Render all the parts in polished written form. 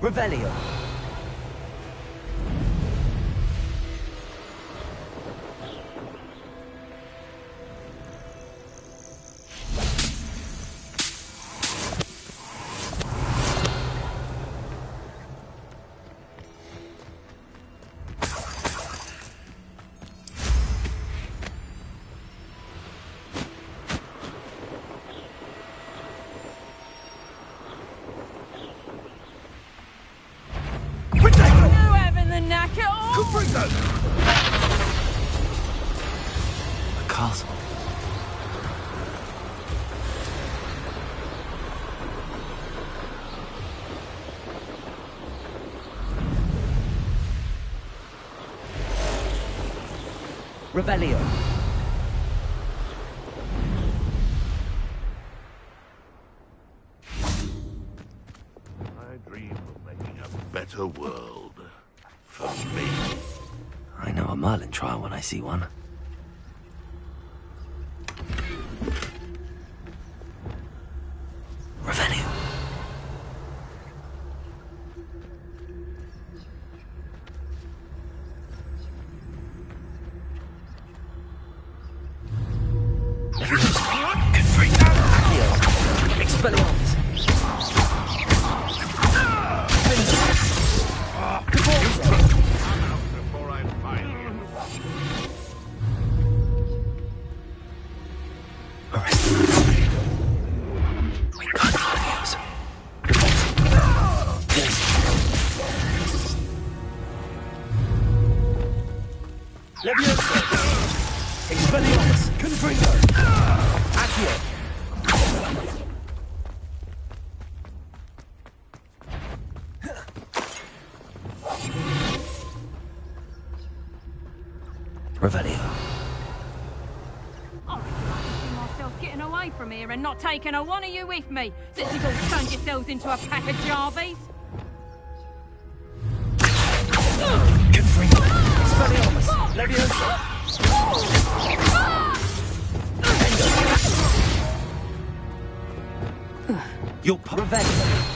Revelio. Revelio. I dream of making a better world. For me. I know a Merlin trial when I see one. Revelio. And not taking a one of you with me, since you've all turned yourselves into a pack of Jarvies. Your Revelio.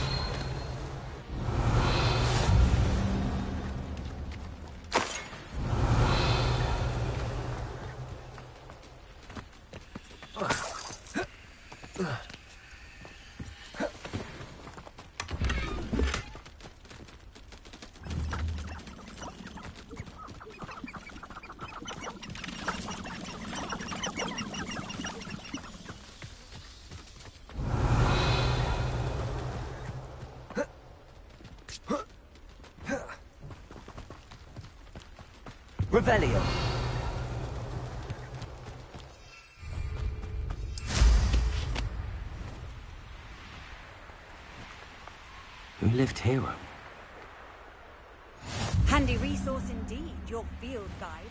Revelio. Who lived here? Handy resource indeed, your field guide.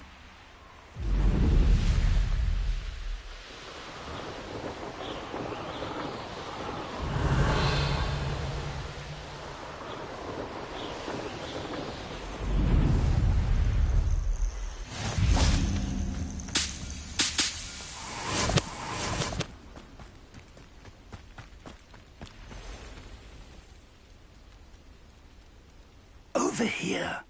Over here.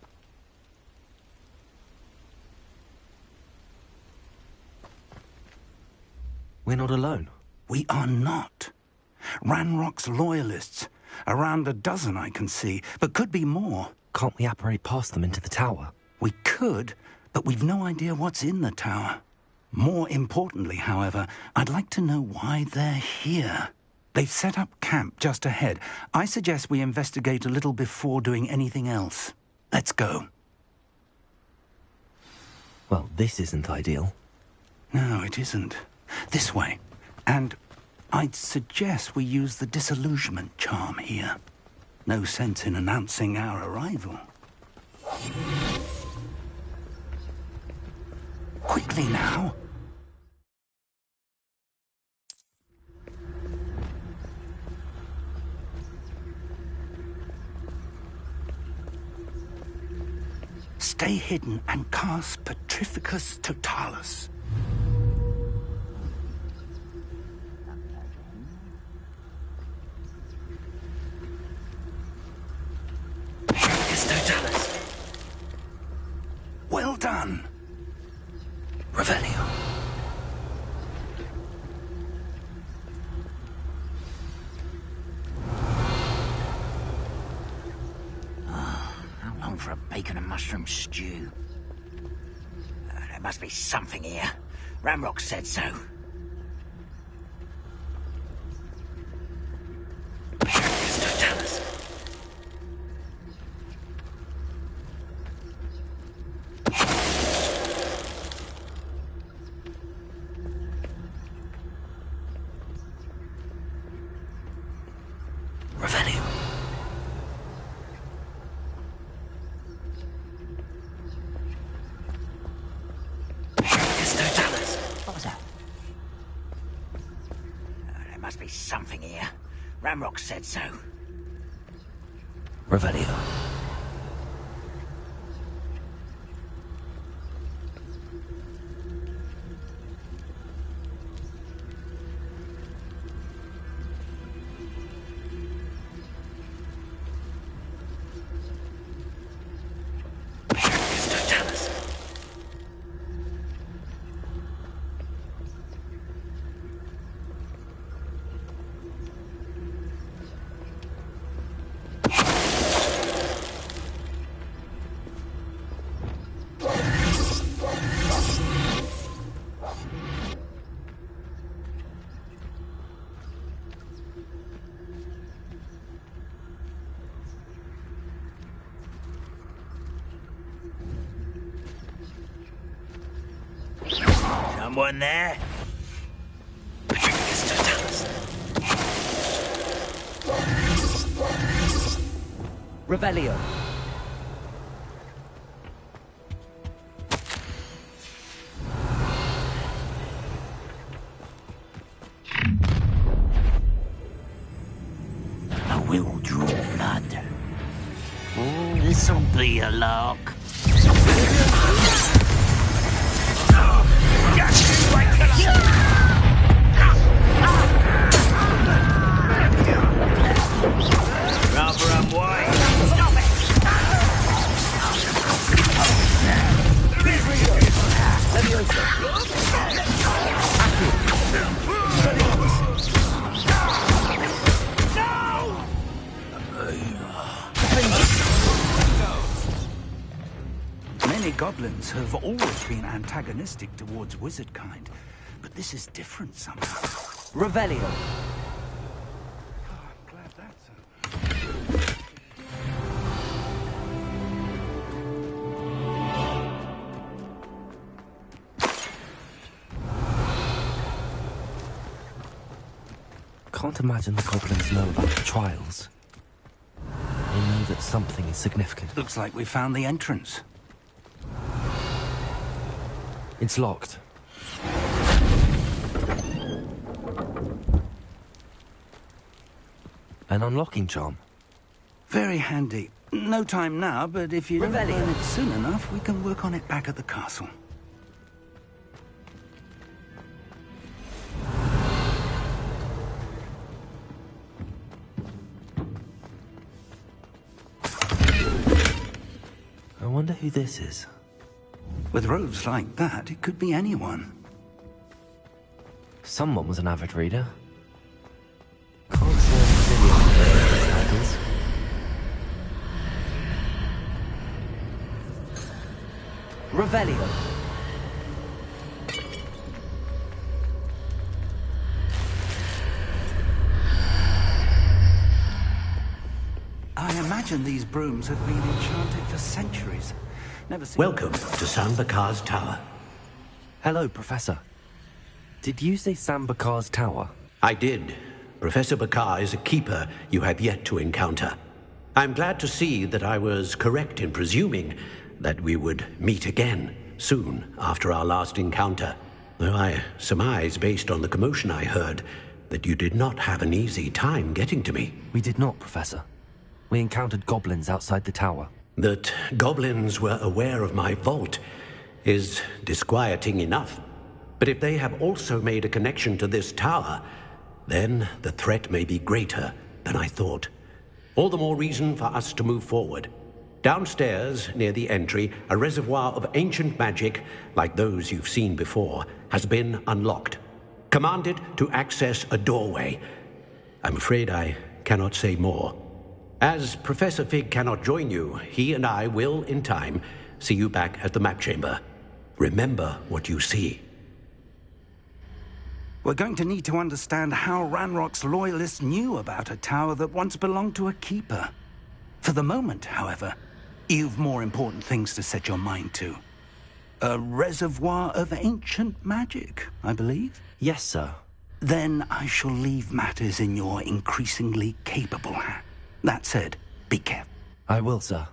We're not alone. We are not. Ranrock's loyalists. Around a dozen I can see, but could be more. Can't we apparate past them into the tower? We could, but we've no idea what's in the tower. More importantly, however, I'd like to know why they're here. They've set up camp just ahead. I suggest we investigate a little before doing anything else. Let's go. Well, this isn't ideal. No, it isn't. This way. And I'd suggest we use the disillusionment charm here. No sense in announcing our arrival. Quickly now. Stay hidden and cast Petrificus Totalis. Revelio. How long for a bacon and mushroom stew? There must be something here. Ramrock said so. Tell us. Revelio. What was that? There must be something here. Ramrock said so. Revelio. Someone there? Revelio. I will draw blood. Oh, this'll be a lark. Rubber and white. Stop it! Many goblins have always been antagonistic towards wizard kind, but this is different somehow. Revelio. I'm glad that's over. Can't imagine the goblins know about the trials. They know that something is significant. Looks like we found the entrance. It's locked. An unlocking charm. Very handy. No time now, but if you don't Revelio. learn it soon enough, we can work on it back at the castle. I wonder who this is. With robes like that, it could be anyone. Someone was an avid reader. Can't say I'm familiar with titles. Revelio. I imagine these brooms have been enchanted for centuries. Never seen... Welcome to San Bakar's Tower. Hello, Professor. Did you say Sam Bakar's tower? I did. Professor Bakar is a keeper you have yet to encounter. I'm glad to see that I was correct in presuming that we would meet again soon after our last encounter. Though I surmise, based on the commotion I heard, that you did not have an easy time getting to me. We did not, Professor. We encountered goblins outside the tower. That goblins were aware of my vault is disquieting enough. But if they have also made a connection to this tower, then the threat may be greater than I thought. All the more reason for us to move forward. Downstairs, near the entry, a reservoir of ancient magic, like those you've seen before, has been unlocked. Commanded to access a doorway. I'm afraid I cannot say more. As Professor Fig cannot join you, he and I will, in time, see you back at the map chamber. Remember what you see. We're going to need to understand how Ranrock's loyalists knew about a tower that once belonged to a keeper. For the moment, however, you've more important things to set your mind to. A reservoir of ancient magic, I believe? Yes, sir. Then I shall leave matters in your increasingly capable hands. That said, be careful. I will, sir.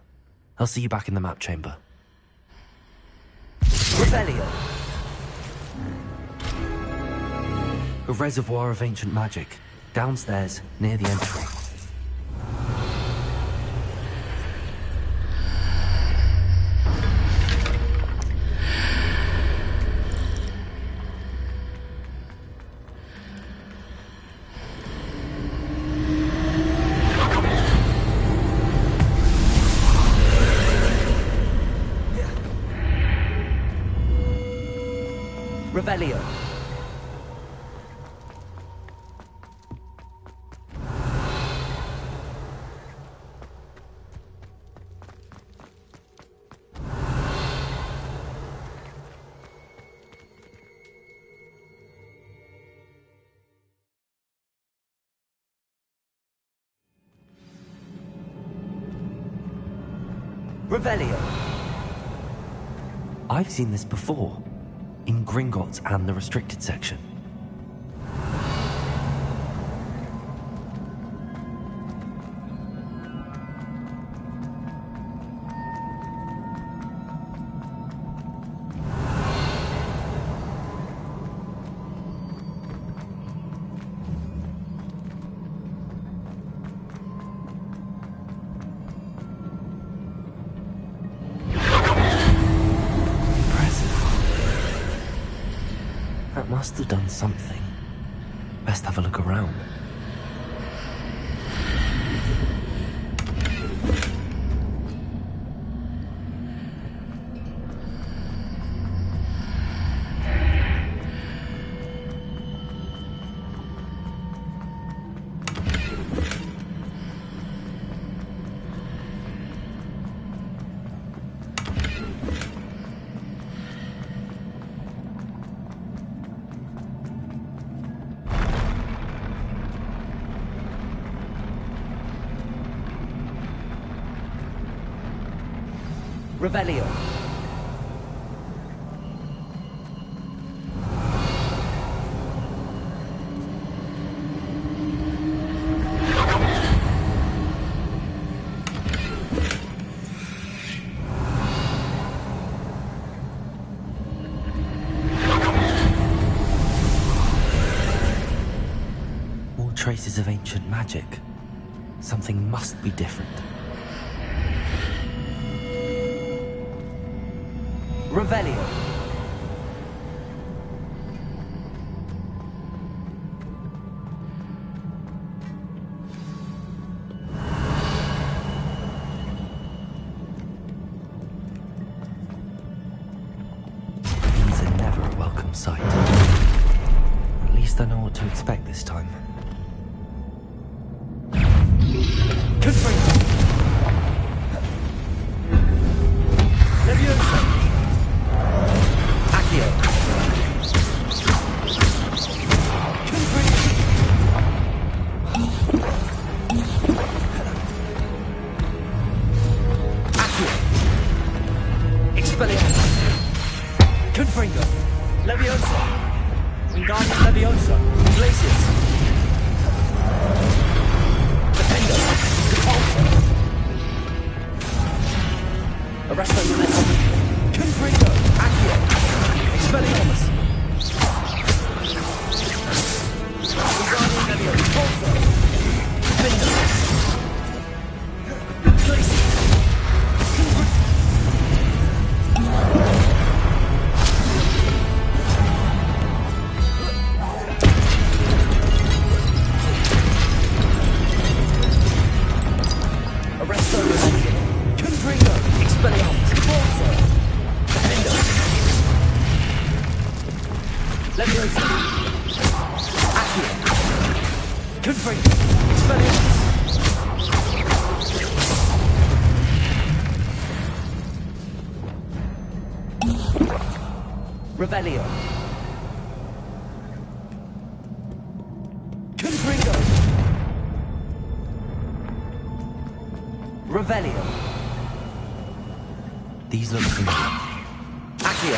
I'll see you back in the map chamber. Revelio! A reservoir of ancient magic. Downstairs, near the entry. Revelio. Revelio. I've seen this before. In Gringotts and the restricted section. Must have done something. Best have a look around. Revelio. More traces of ancient magic. Something must be different. Revelio. These are never a welcome sight. At least I know what to expect this time. Confringo! Leviosa! Accio! Confringo! Expelliarmus! Revelio! Confringo! Revelio! These look familiar. Accio!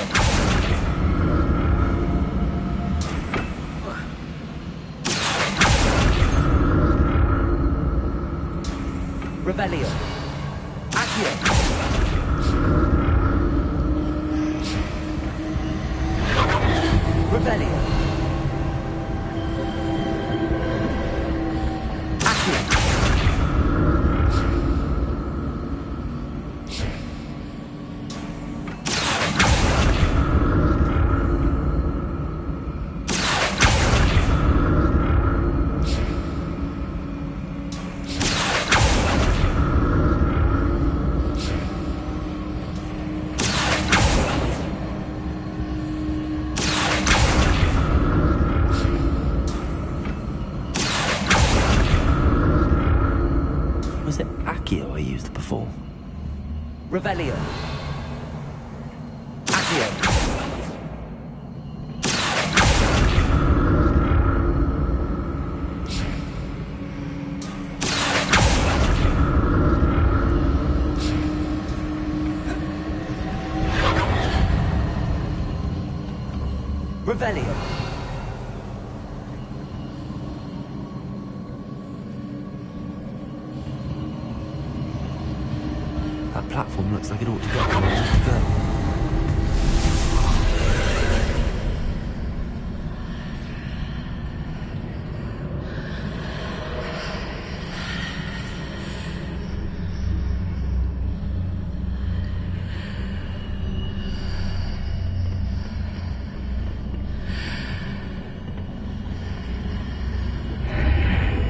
Revelio! Accio! Revelio! Accio! Was it Accio I used before? Revelio! Accio! Revelio! That platform looks like it ought to go where it needs to go.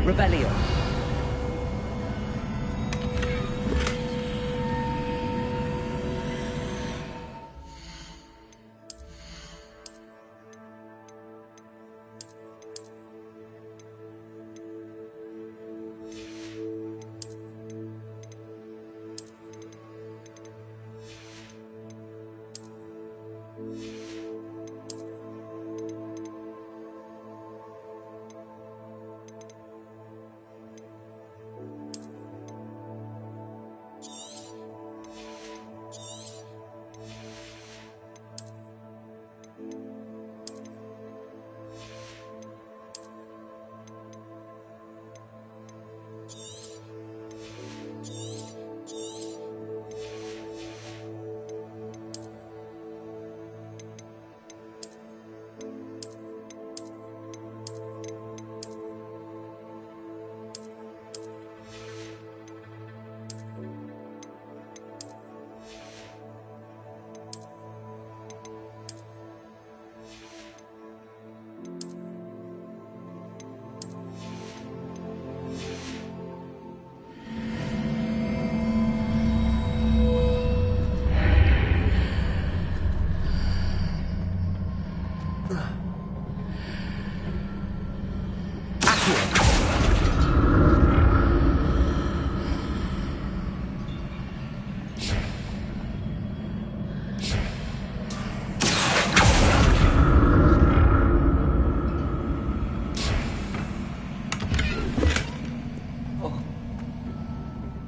Revelio!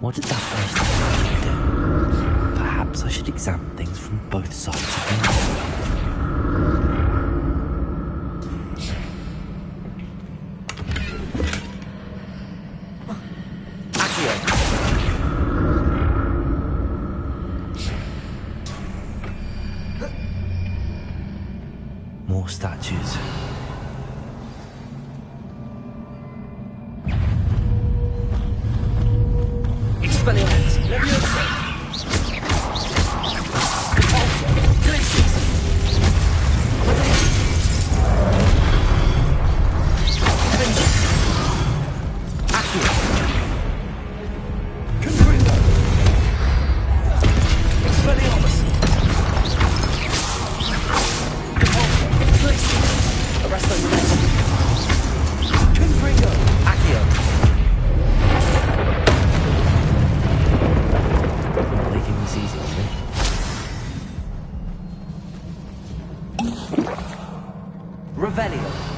What did that burst of magic do? Perhaps I should examine things from both sides of the Accio! More statues. Expelliarmus! Leviosa! Glacius! Accio! Confringo! Expelliarmus! Glacius! Revelio.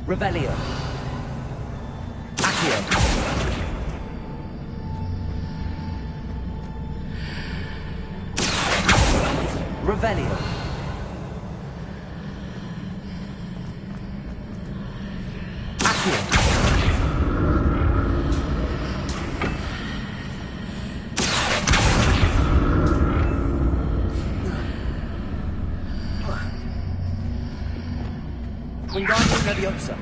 Revelio. Accio. Revelio. Accio. Wingardium Leviosa.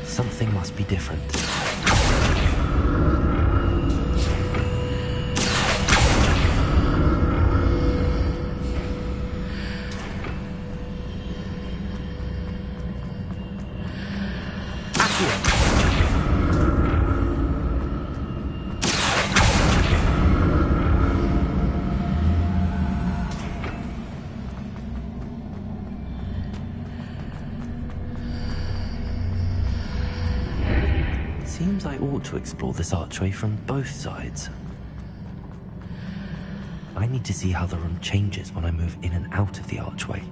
Something must be different. Seems I ought to explore this archway from both sides. I need to see how the room changes when I move in and out of the archway.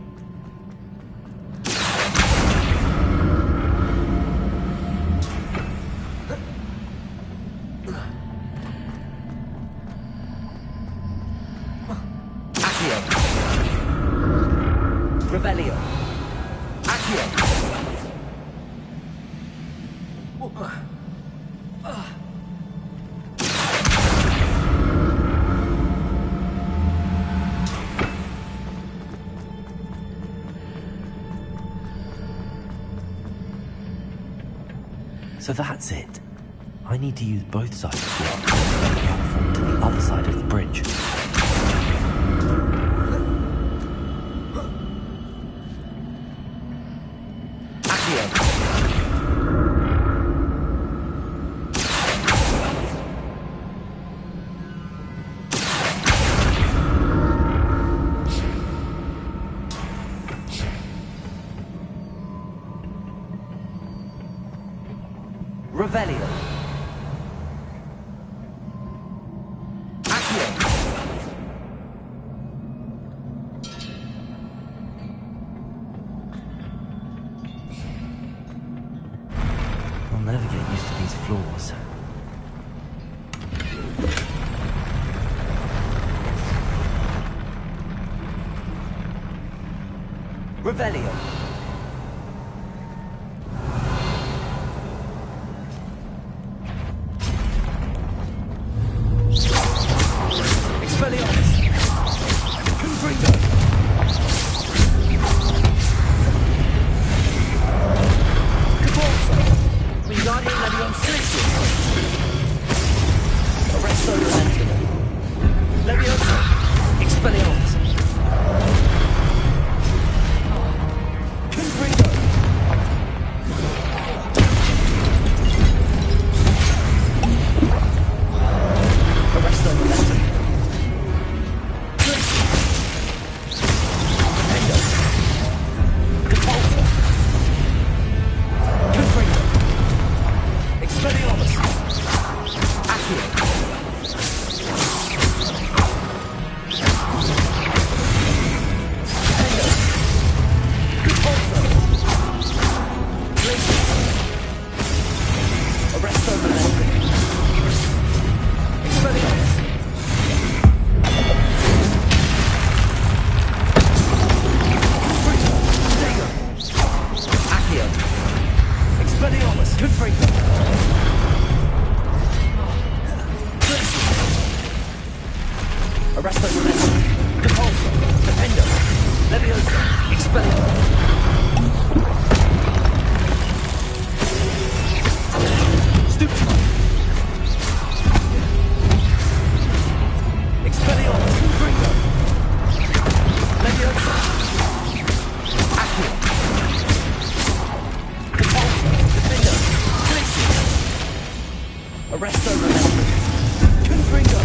Accio. Revelio. Accio. So that's it. I need to use both sides of the archway to get the platform to the other side of the bridge. Revelio. Accio. I'll never get used to these floors. Revelio. Arresto Momento. Repulsor. Defender. Leviosa. Expelliarmus. Stupefy. Expelliarmus. Confringo. Leviosa. Accio. Repulsor. Defender. Glacier. Arresto Momento. Confringo.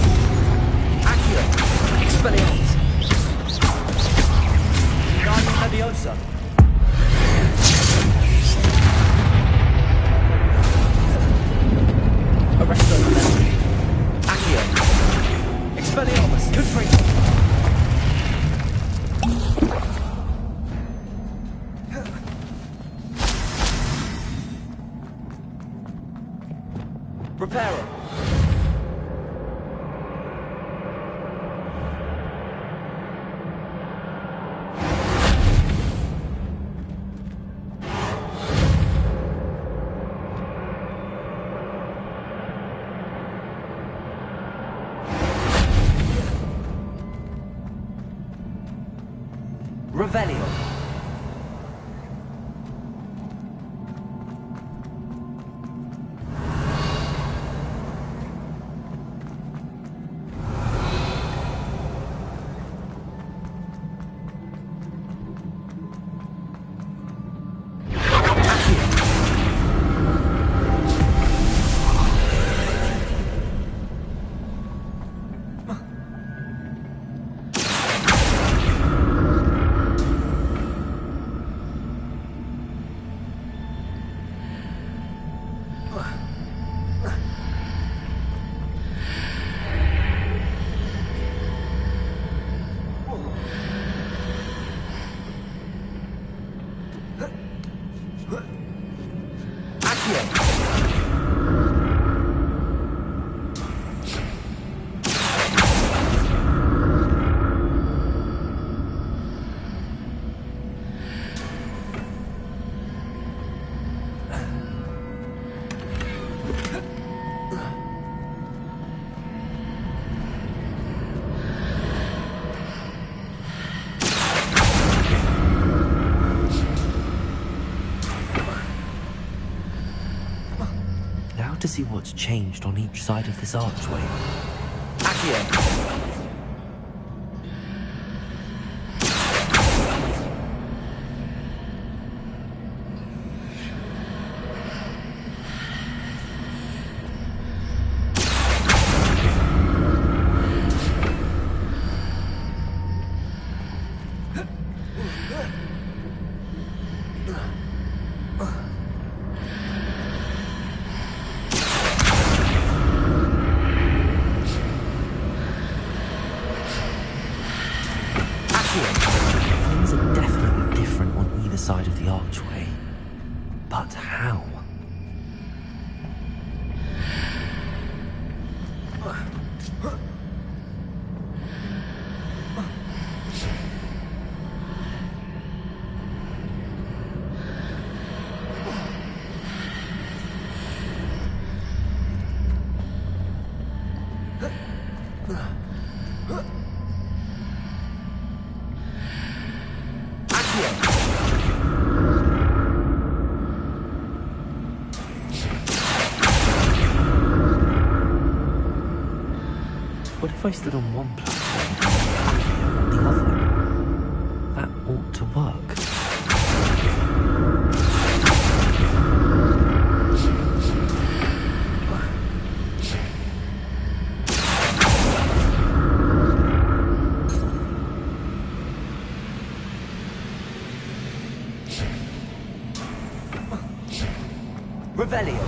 Accio. Expelliarmus. Guardian Leviosa. Arresto Momento. Accio. Expelliarmus. Confringo. Reparo. Revelio. To see what's changed on each side of this archway. Accio. Things are definitely different on either side of the archway. But how? What if I stood on one platform and the other? That ought to work. Revelio.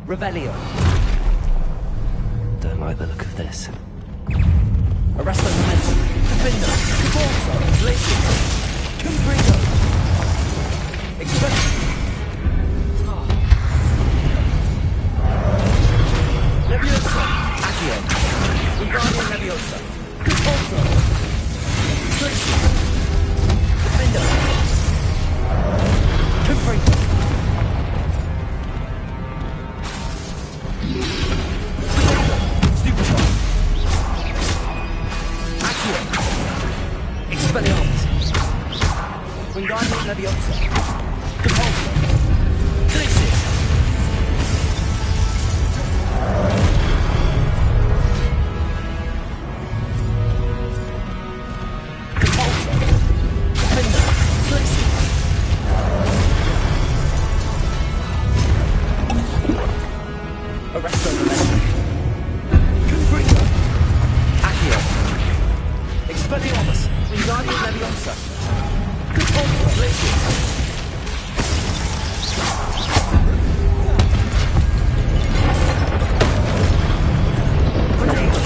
Revelio. Don't like the look of this. Arresto Momentum. Defender. Caborso. Glacier. Confrido. Expect. Leviosa. Accio. Wingardium Leviosa. Caborso. Glacier. Defender. Confrido. Expelliarmus. Wingardium Leviosa. Compulsor. Glacius. Compulsor. Defender. Glacius. Arresto Momentum. Confringo. Accio. Expelliarmus. Wingardium Leviosa. Compulsor. Glacius. Grenade.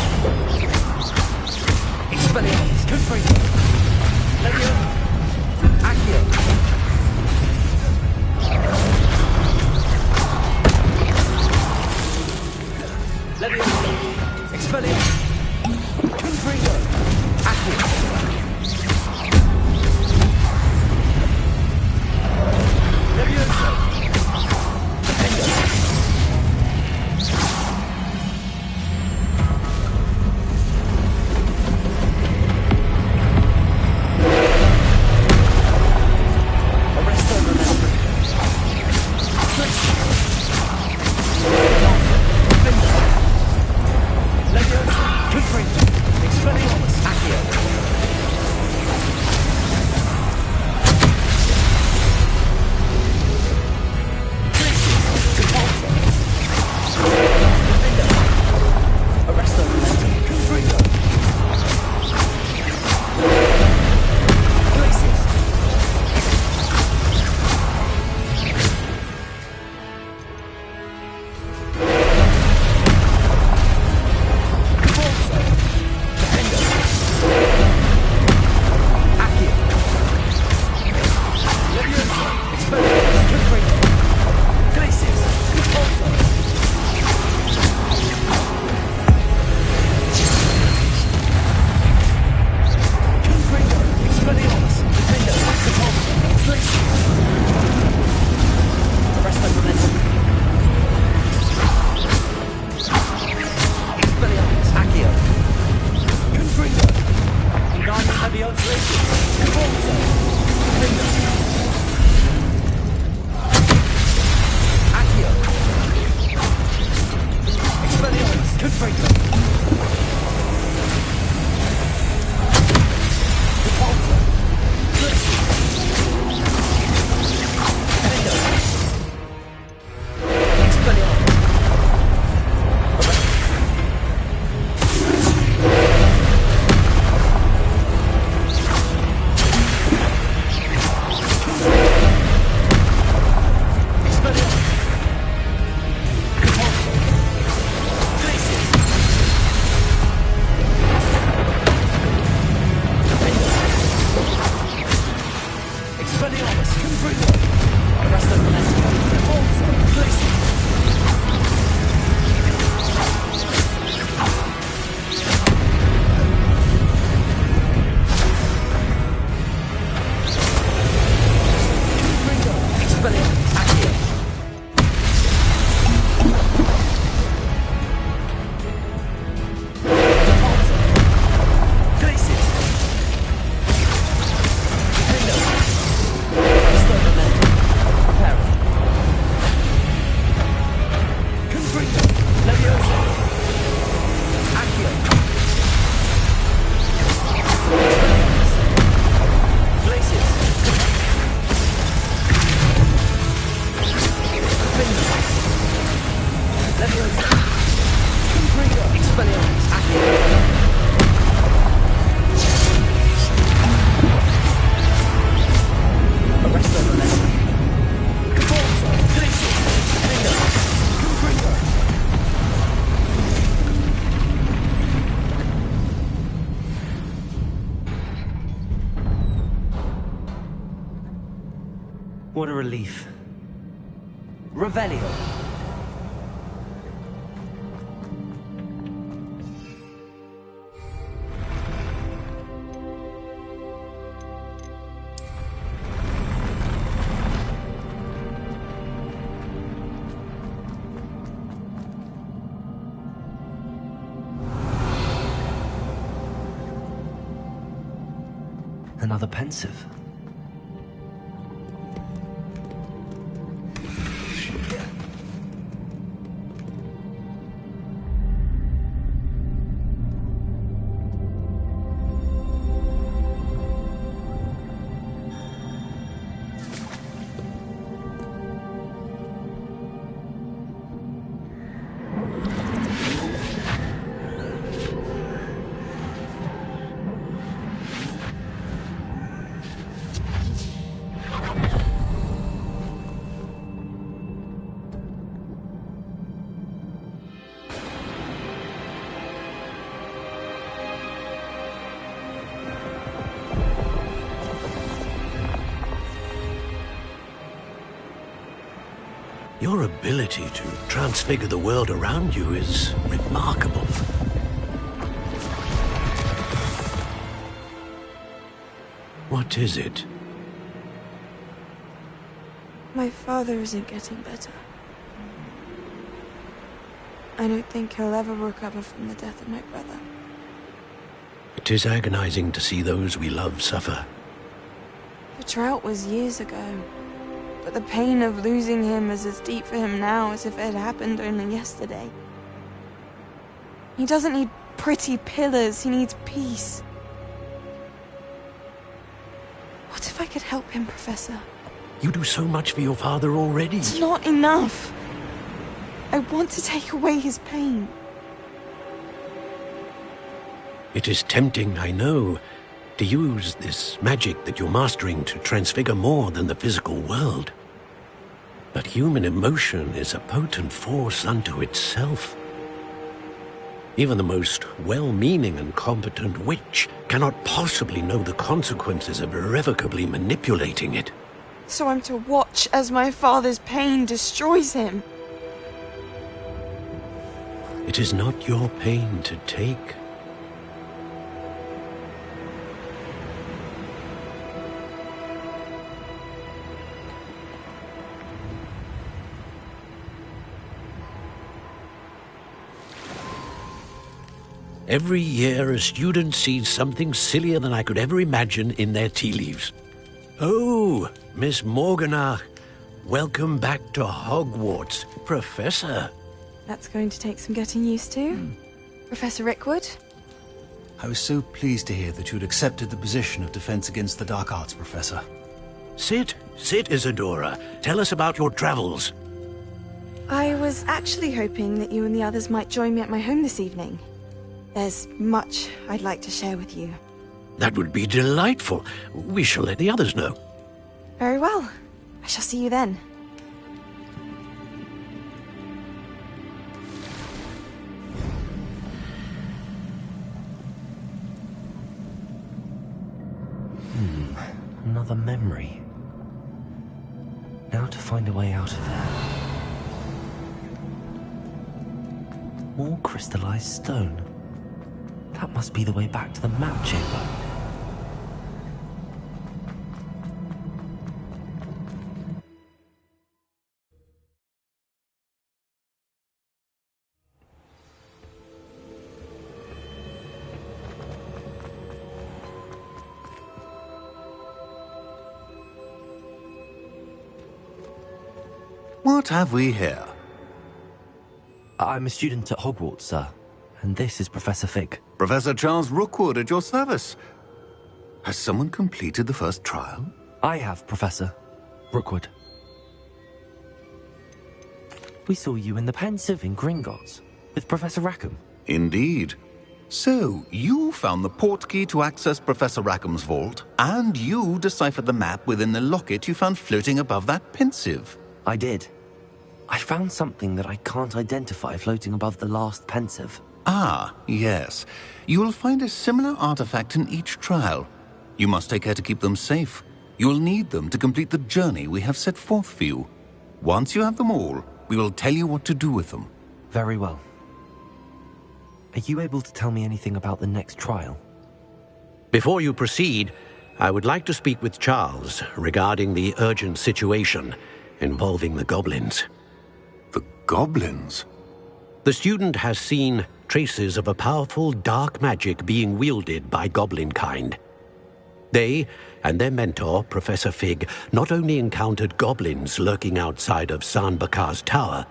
Expelliarmus. Confringo. Leviosa. Accio. Leviosa. Expelliarmus. Confringo. Accio. Leviosa. Defender. Arresto Momentum. Defender. Leviosa. Confringo. Expelliarmus. Accio. Arresto Momentum. Confringo. Glacius. Compulsor. Defender. Accio. Leviosa. Expelliarmus. Confringo. Glacius. Compulsor. Confringo. Expelliarmus. Defender. Compulsor. Glacius. Arresto Momentum. Expelliarmus. Accio. Confringo. Wingardium Leviosa. Compulsor. Defender. Accio. Expelliarmus. Confringo. Compulsor. Glacius. Defender. Expelliarmus. What a relief. Revelio. Another pensive. Your ability to transfigure the world around you is remarkable. What is it? My father isn't getting better. I don't think he'll ever recover from the death of my brother. It is agonizing to see those we love suffer. The drought was years ago. But the pain of losing him is as deep for him now as if it had happened only yesterday. He doesn't need pretty pillars, he needs peace. What if I could help him, Professor? You do so much for your father already. It's not enough. I want to take away his pain. It is tempting, I know, to use this magic that you're mastering to transfigure more than the physical world. But human emotion is a potent force unto itself. Even the most well-meaning and competent witch cannot possibly know the consequences of irrevocably manipulating it. So I'm to watch as my father's pain destroys him. It is not your pain to take. Every year, a student sees something sillier than I could ever imagine in their tea leaves. Oh, Miss Morganach, welcome back to Hogwarts, Professor. That's going to take some getting used to. Professor Rickwood? I was so pleased to hear that you'd accepted the position of Defense Against the Dark Arts, Professor. Sit, Isadora. Tell us about your travels. I was actually hoping that you and the others might join me at my home this evening. There's much I'd like to share with you. That would be delightful. We shall let the others know. Very well. I shall see you then. Another memory. Now to find a way out of there. More crystallized stone. That must be the way back to the map chamber. What have we here? I'm a student at Hogwarts, sir. And this is Professor Fig. Professor Charles Rookwood at your service. Has someone completed the first trial? I have, Professor Rookwood. We saw you in the Pensive in Gringotts with Professor Rackham. Indeed. So, you found the portkey to access Professor Rackham's vault, and you deciphered the map within the locket you found floating above that Pensive. I did. I found something that I can't identify floating above the last Pensive. Ah, yes. You will find a similar artifact in each trial. You must take care to keep them safe. You will need them to complete the journey we have set forth for you. Once you have them all, we will tell you what to do with them. Very well. Are you able to tell me anything about the next trial? Before you proceed, I would like to speak with Charles regarding the urgent situation involving the goblins. The goblins? The student has seen traces of a powerful dark magic being wielded by goblin kind. They and their mentor, Professor Fig, not only encountered goblins lurking outside of San Bakar's tower,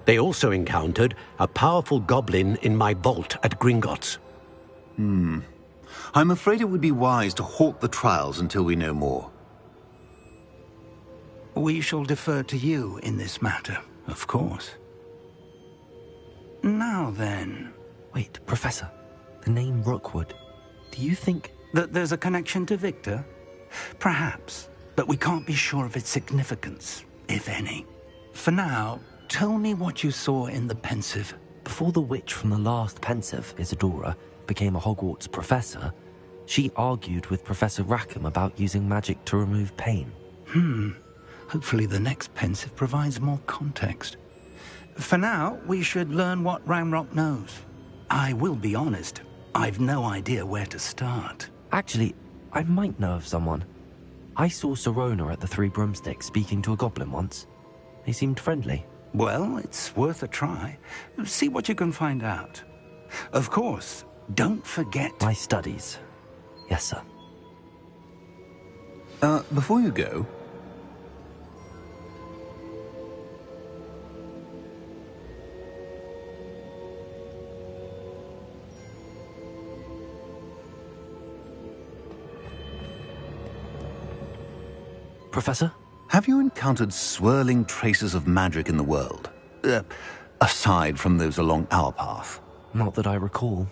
they also encountered a powerful goblin in my vault at Gringotts. I'm afraid it would be wise to halt the trials until we know more. We shall defer to you in this matter, of course. Now then... Wait, Professor. The name Rookwood. Do you think... that there's a connection to Victor? Perhaps, but we can't be sure of its significance, if any. For now, tell me what you saw in the Pensive. Before the witch from the last Pensive, Isadora, became a Hogwarts professor, she argued with Professor Rackham about using magic to remove pain. Hopefully the next Pensive provides more context. For now, we should learn what Ramrock knows. I will be honest, I've no idea where to start. Actually, I might know of someone. I saw Sirona at the Three Broomsticks speaking to a goblin once. They seemed friendly. Well, it's worth a try. See what you can find out. Of course, don't forget... My studies. Yes, sir. Before you go... Professor? Have you encountered swirling traces of magic in the world? Aside from those along our path? Not that I recall.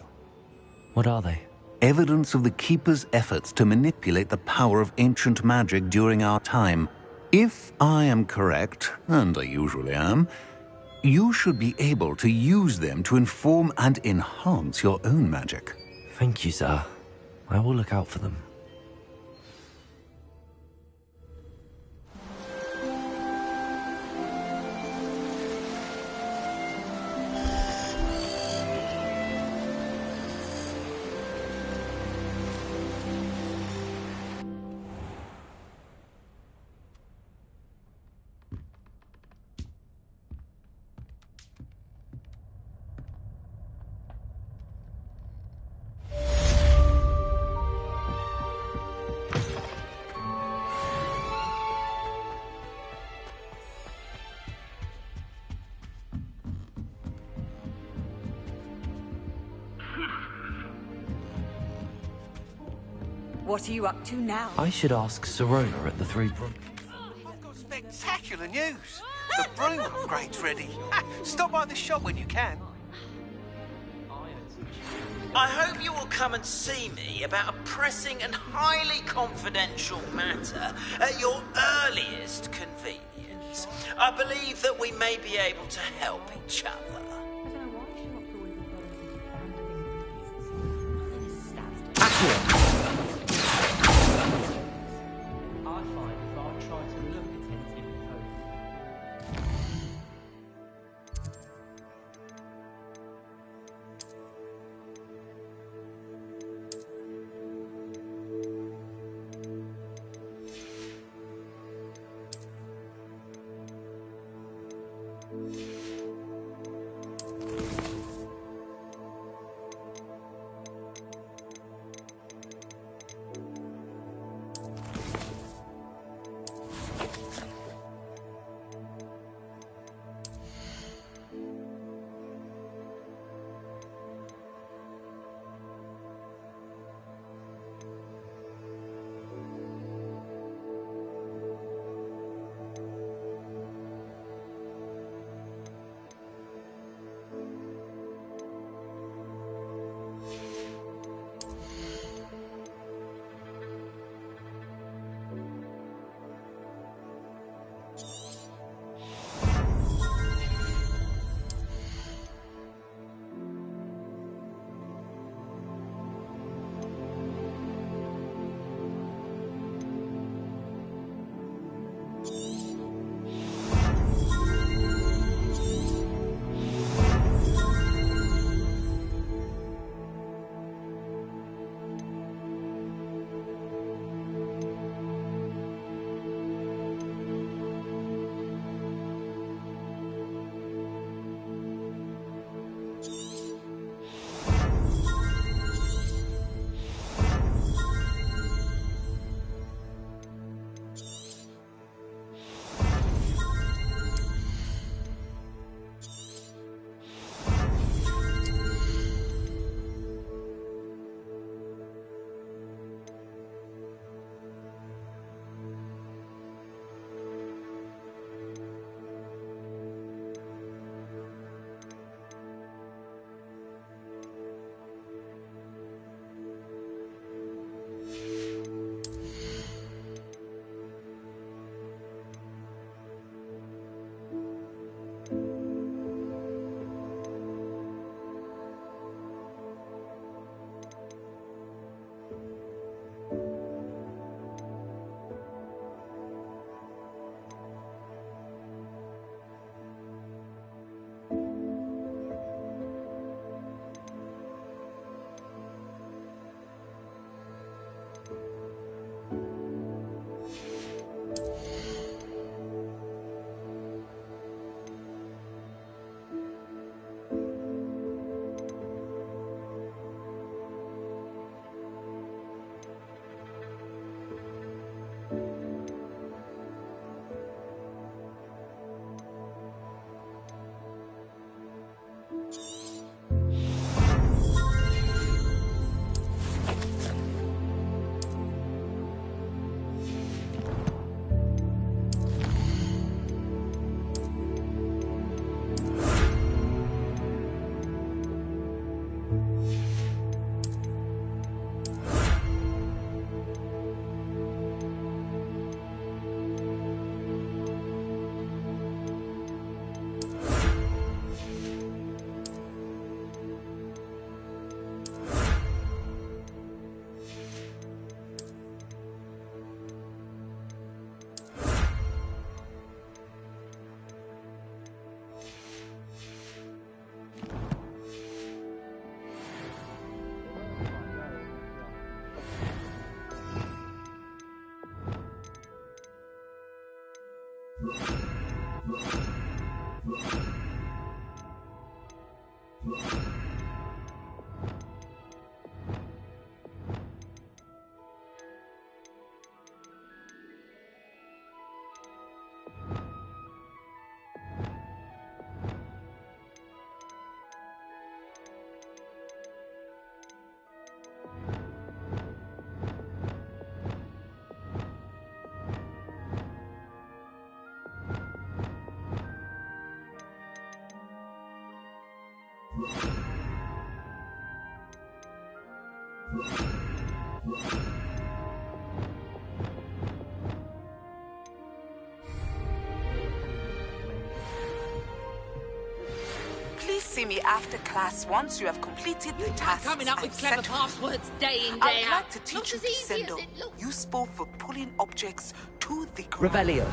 What are they? Evidence of the Keeper's efforts to manipulate the power of ancient magic during our time. If I am correct, and I usually am, you should be able to use them to inform and enhance your own magic. Thank you, sir. I will look out for them. What are you up to now? I should ask Sirona at the Three Broomsticks. I've got spectacular news. The broom upgrade's ready. Stop by the shop when you can. I hope you will come and see me about a pressing and highly confidential matter at your earliest convenience. I believe that we may be able to help each other. Please see me after class once you have completed the tasks. Coming up with I've clever set for passwords day in, day I'd out. like to teach Not you as easy as Descendo, it looks. useful for pulling objects to the ground. Revelio.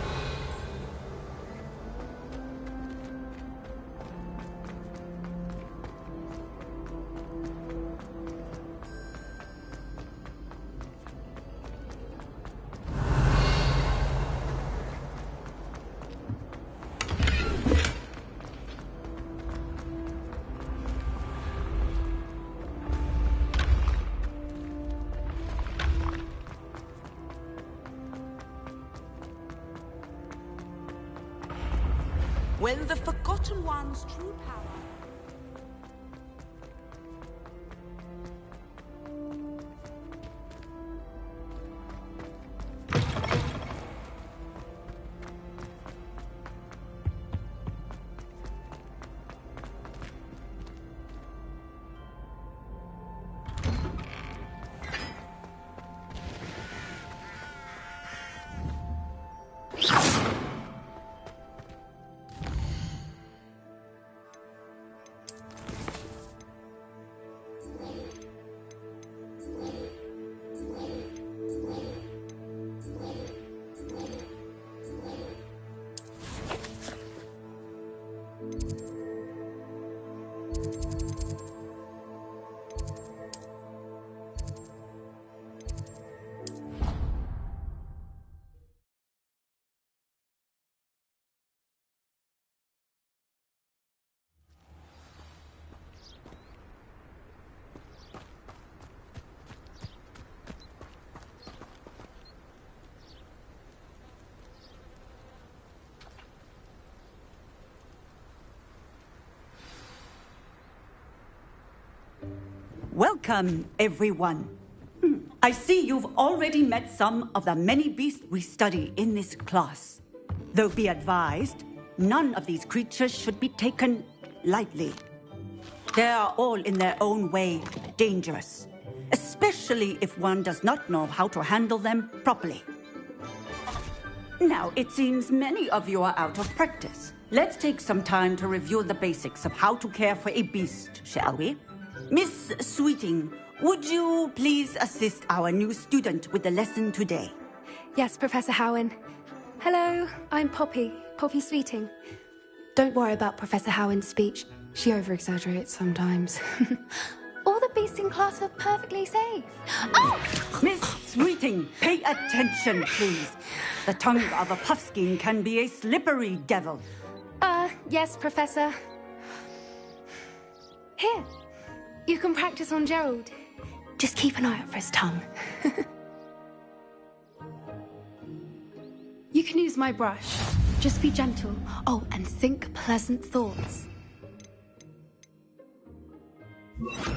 When the Forgotten One's true power... Welcome, everyone. I see you've already met some of the many beasts we study in this class. Though be advised, none of these creatures should be taken lightly. They are all in their own way dangerous, especially if one does not know how to handle them properly. Now, it seems many of you are out of practice. Let's take some time to review the basics of how to care for a beast, shall we? Miss Sweeting, would you please assist our new student with the lesson today? Yes, Professor Howen. Hello, I'm Poppy Sweeting. Don't worry about Professor Howen's speech. She over-exaggerates sometimes. All the beasts in class are perfectly safe. Oh! Miss Sweeting, pay attention, please. The tongue of a puffskein can be a slippery devil. Yes, Professor. Here, you can practice on Gerald. Just keep an eye out for his tongue. You can use my brush. Just be gentle. Oh, and think pleasant thoughts. I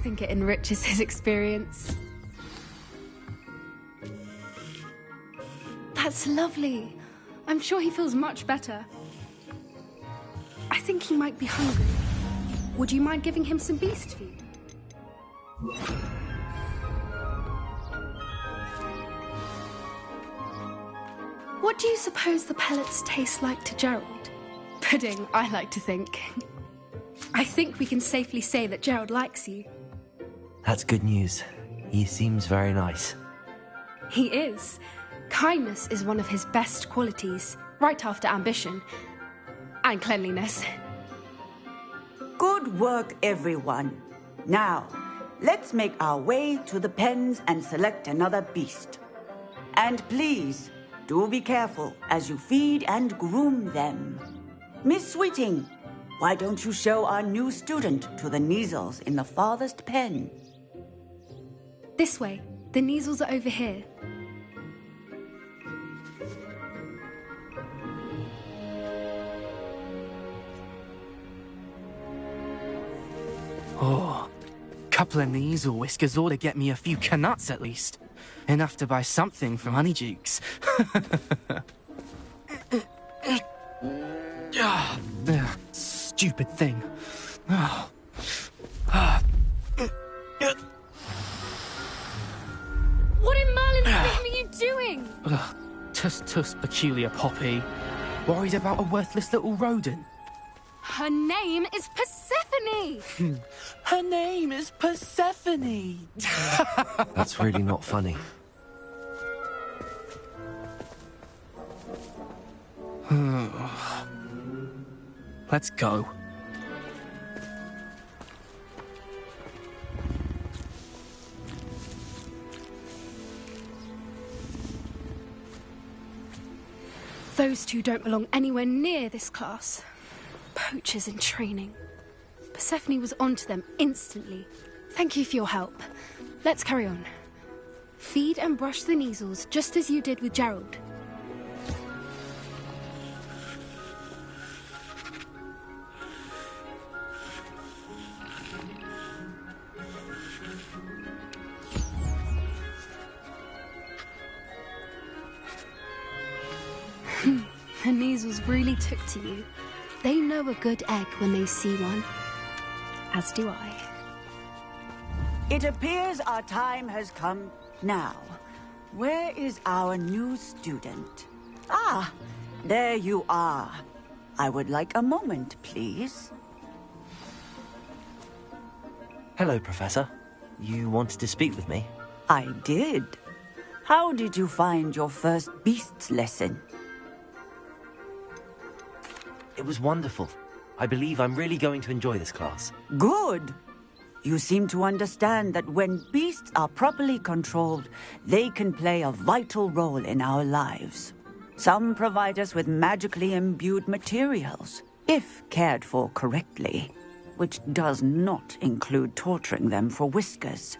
think it enriches his experience. That's lovely. I'm sure he feels much better. I think he might be hungry. Would you mind giving him some beast food? What do you suppose the pellets taste like to Gerald? Pudding, I like to think. I think we can safely say that Gerald likes you. That's good news. He seems very nice. He is. Kindness is one of his best qualities, right after ambition. And cleanliness. Good work, everyone. Now, let's make our way to the pens and select another beast. And please, do be careful as you feed and groom them. Miss Sweeting, why don't you show our new student to the Neasels in the farthest pen? This way. The Neasels are over here. Oh, couple of Neasel whiskers ought to get me a few canuts at least. Enough to buy something from Honeydukes. Stupid thing. Tuss, peculiar Poppy. Worried about a worthless little rodent? Her name is Persephone! Her name is Persephone! That's really not funny. Let's go. Those two don't belong anywhere near this class. Poachers in training. Persephone was onto them instantly. Thank you for your help. Let's carry on. Feed and brush the measles just as you did with Gerald. The measles really took to you. They know a good egg when they see one. As do I. It appears our time has come now. Where is our new student? Ah, there you are. I would like a moment, please. Hello, Professor. You wanted to speak with me? I did. How did you find your first beasts lesson? It was wonderful. I believe I'm really going to enjoy this class. Good. You seem to understand that when beasts are properly controlled, they can play a vital role in our lives. Some provide us with magically imbued materials, if cared for correctly, which does not include torturing them for whiskers.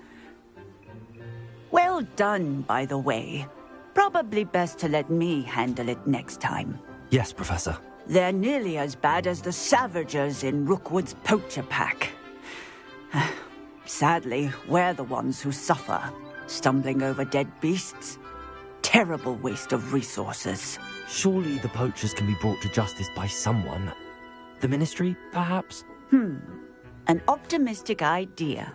Well done, by the way. Probably best to let me handle it next time. Yes, Professor. They're nearly as bad as the Savagers in Rookwood's poacher pack. Sadly, we're the ones who suffer, stumbling over dead beasts. Terrible waste of resources. Surely the poachers can be brought to justice by someone. The Ministry, perhaps? An optimistic idea.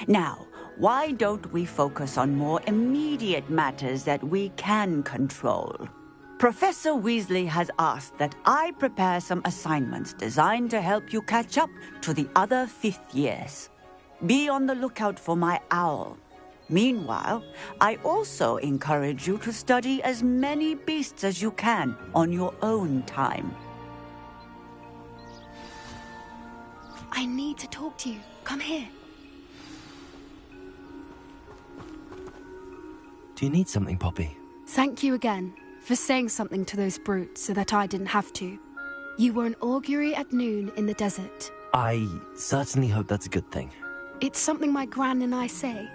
Now, why don't we focus on more immediate matters that we can control? Professor Weasley has asked that I prepare some assignments designed to help you catch up to the other 5th years. Be on the lookout for my owl. Meanwhile, I also encourage you to study as many beasts as you can on your own time. I need to talk to you. Come here. Do you need something, Poppy? Thank you again for saying something to those brutes so that I didn't have to. You were an augury at noon in the desert. I certainly hope that's a good thing. It's something my gran and I say.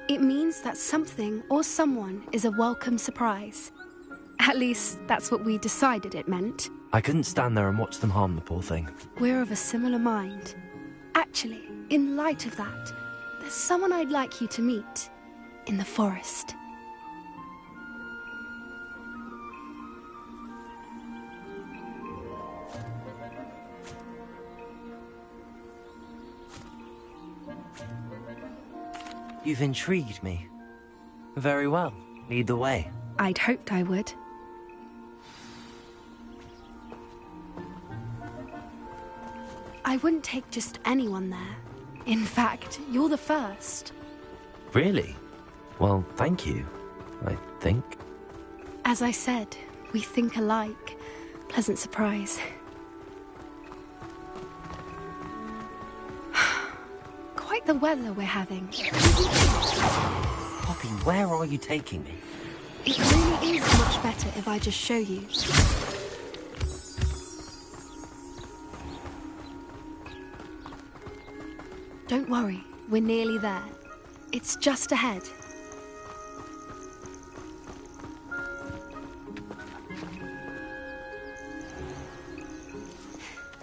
It means that something or someone is a welcome surprise. At least, that's what we decided it meant. I couldn't stand there and watch them harm the poor thing. We're of a similar mind. Actually, in light of that, there's someone I'd like you to meet in the forest. You've intrigued me. Very well. Lead the way. I'd hoped I would. I wouldn't take just anyone there. In fact, you're the first. Really? Well, thank you, I think. As I said, we think alike. Pleasant surprise. Quite the weather we're having. Poppy, where are you taking me? It really is much better if I just show you. Don't worry, we're nearly there. It's just ahead.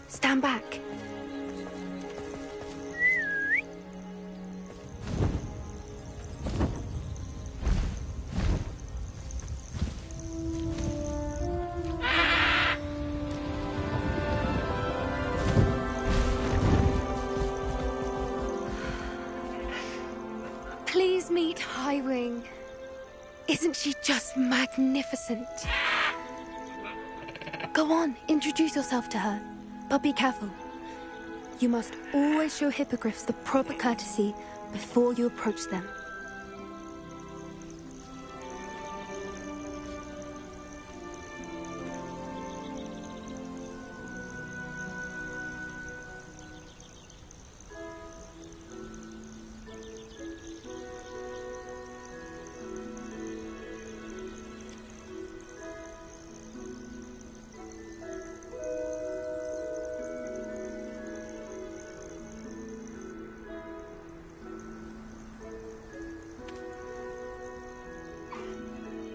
Stand back. Please meet Highwing. Isn't she just magnificent? Go on, introduce yourself to her. But be careful. You must always show hippogriffs the proper courtesy before you approach them.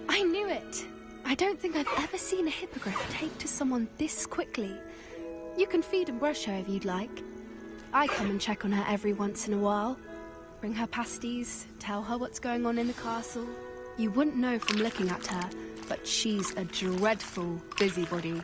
I knew it! I don't think I've ever seen a hippogriff take to someone this quickly. You can feed and brush her if you'd like. I come and check on her every once in a while. Bring her pasties, tell her what's going on in the castle. You wouldn't know from looking at her, but she's a dreadful busybody.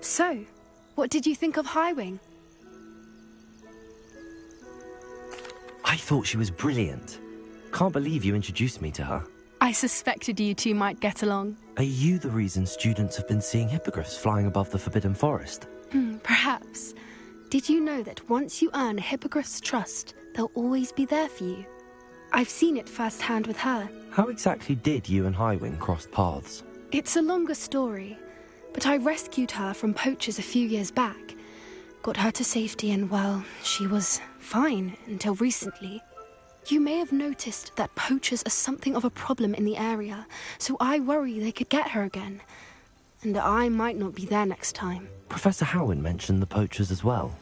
So, what did you think of Highwing? I thought she was brilliant. Can't believe you introduced me to her. I suspected you two might get along. Are you the reason students have been seeing hippogriffs flying above the Forbidden Forest? Perhaps. Did you know that once you earn a hippogriff's trust, they'll always be there for you? I've seen it firsthand with her. How exactly did you and Highwing cross paths? It's a longer story, but I rescued her from poachers a few years back. Got her to safety and, well, she was fine until recently. You may have noticed that poachers are something of a problem in the area, so I worry they could get her again. And I might not be there next time. Professor Howin mentioned the poachers as well.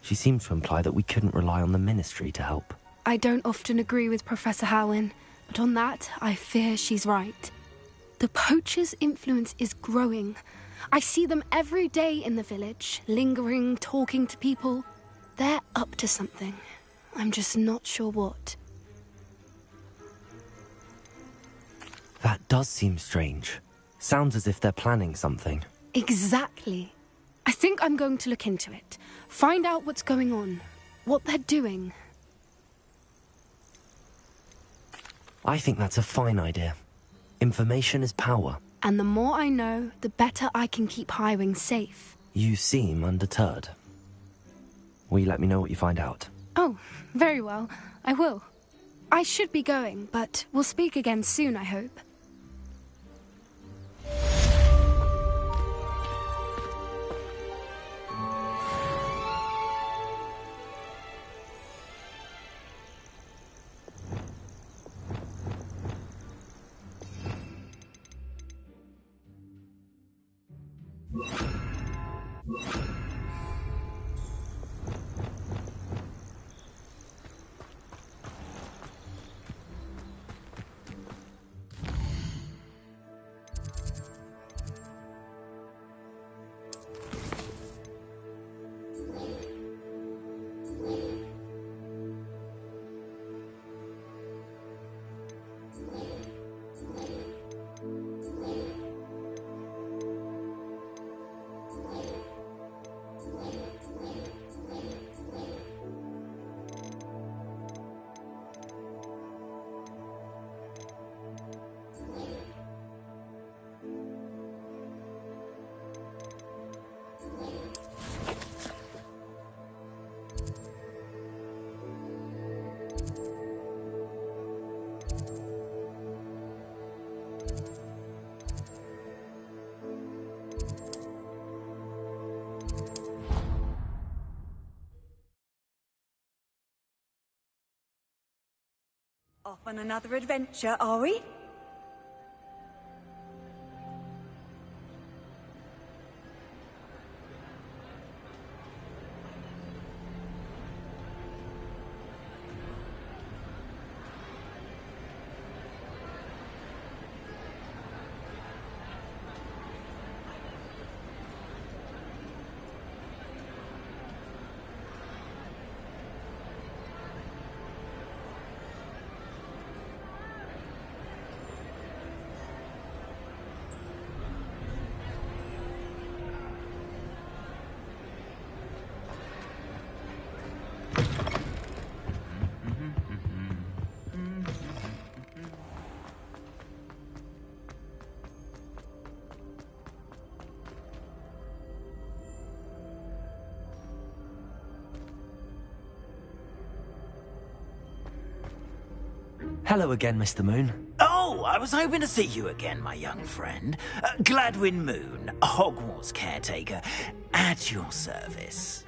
She seemed to imply that we couldn't rely on the Ministry to help. I don't often agree with Professor Howin, but on that, I fear she's right. The poachers' influence is growing. I see them every day in the village, lingering, talking to people. They're up to something. I'm just not sure what. That does seem strange. Sounds as if they're planning something. Exactly. I think I'm going to look into it. Find out what's going on. What they're doing. I think that's a fine idea. Information is power. And the more I know, the better I can keep Highwing safe. You seem undeterred. Will you let me know what you find out? Oh, very well. I will. I should be going, but we'll speak again soon, I hope. Off on another adventure, are we? Hello again, Mr. Moon. Oh, I was hoping to see you again, my young friend. Gladwin Moon, Hogwarts caretaker, at your service.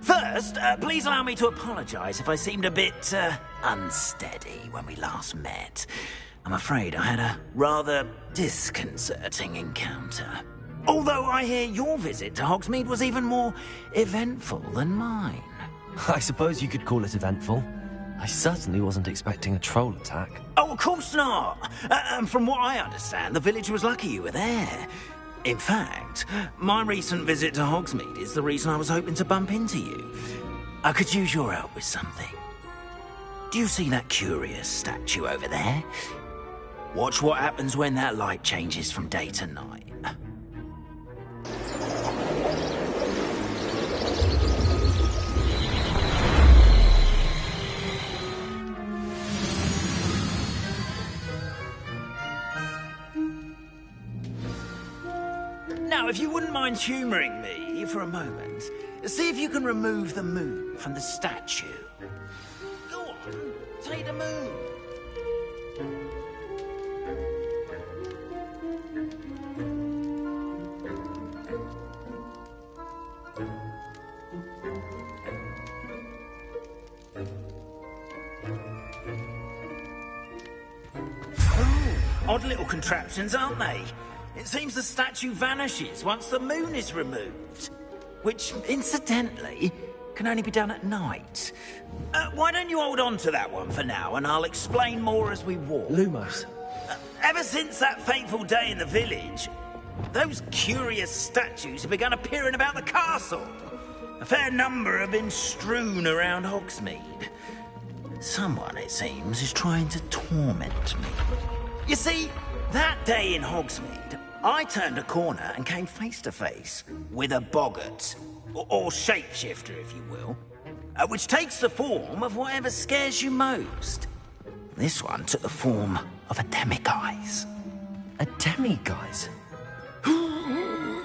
First, please allow me to apologise if I seemed a bit, unsteady when we last met. I'm afraid I had a rather disconcerting encounter. Although I hear your visit to Hogsmeade was even more eventful than mine. I suppose you could call it eventful. I certainly wasn't expecting a troll attack. Oh, of course not. And from what I understand, the village was lucky you were there. In fact, my recent visit to Hogsmeade is the reason I was hoping to bump into you. I could use your help with something. Do you see that curious statue over there? Watch what happens when that light changes from day to night. Now, if you wouldn't mind humouring me for a moment, see if you can remove the moon from the statue. Go on, take the moon. Odd little contraptions, aren't they? It seems the statue vanishes once the moon is removed. Which, incidentally, can only be done at night. Why don't you hold on to that one for now, and I'll explain more as we walk. Lumos. Ever since that fateful day in the village, those curious statues have begun appearing about the castle. A fair number have been strewn around Hogsmeade. Someone, it seems, is trying to torment me. You see, that day in Hogsmeade, I turned a corner and came face to face with a boggart, or shapeshifter, if you will, which takes the form of whatever scares you most. This one took the form of a demiguise. A demiguise?